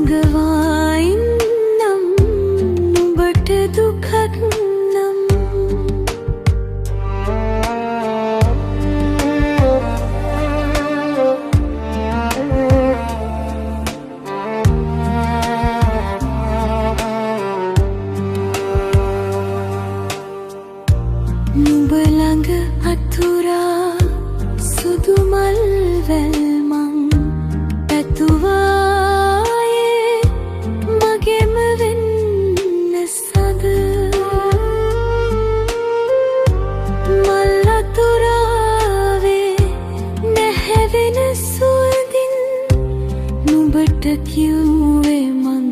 සංගවායින්නම් නුඹට දුකක් නම් නුඹ ළඟ අතුරා සුදු මල් වැල් මං පැතුවායේ මගෙම වෙන්න සද මල් අතුරාවේ නැහැවෙන සුවඳින් නුඹට කිව්වේ මං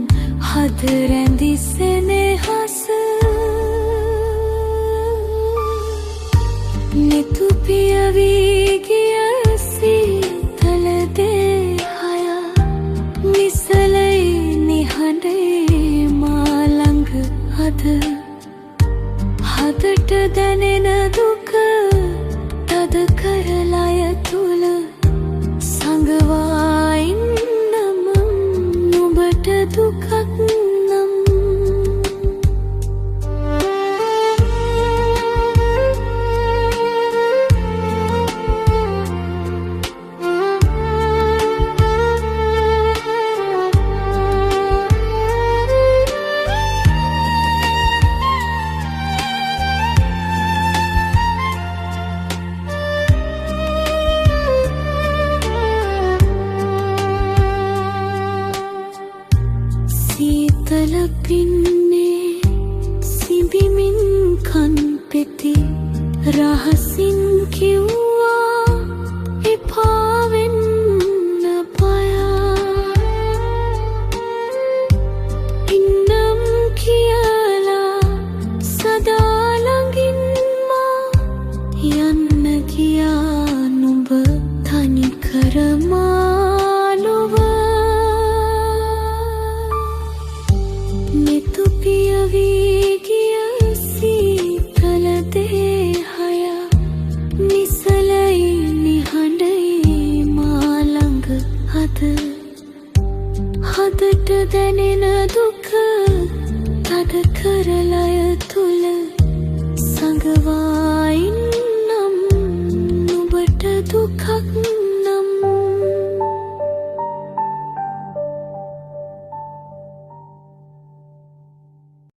හද රැඳි සෙනෙහස නිතු පියවී ගිය සීතල දේහය නිසලයි නිහඬේ මා ළඟ අද හදට දැනෙන දුක තද කරලය තුල සංගවායින්නම් නුඹට දුකක් නම් සීතල පින්නේ සිඹිමින් කන් පෙති රහසින් කිව්වා එපා වෙන්න බයා ඉන්නම් කියලා සදා ළඟින් මා යන්න ගියා නුඹ තනි කරමා නොව නිතු පියවී ගිය සීතල දේහය නිසලයි නිහඬයි මා ළඟ අද හදට දැනෙන දුක තද කරලය තුල සංගවායින්නම් නුඹට දුකක්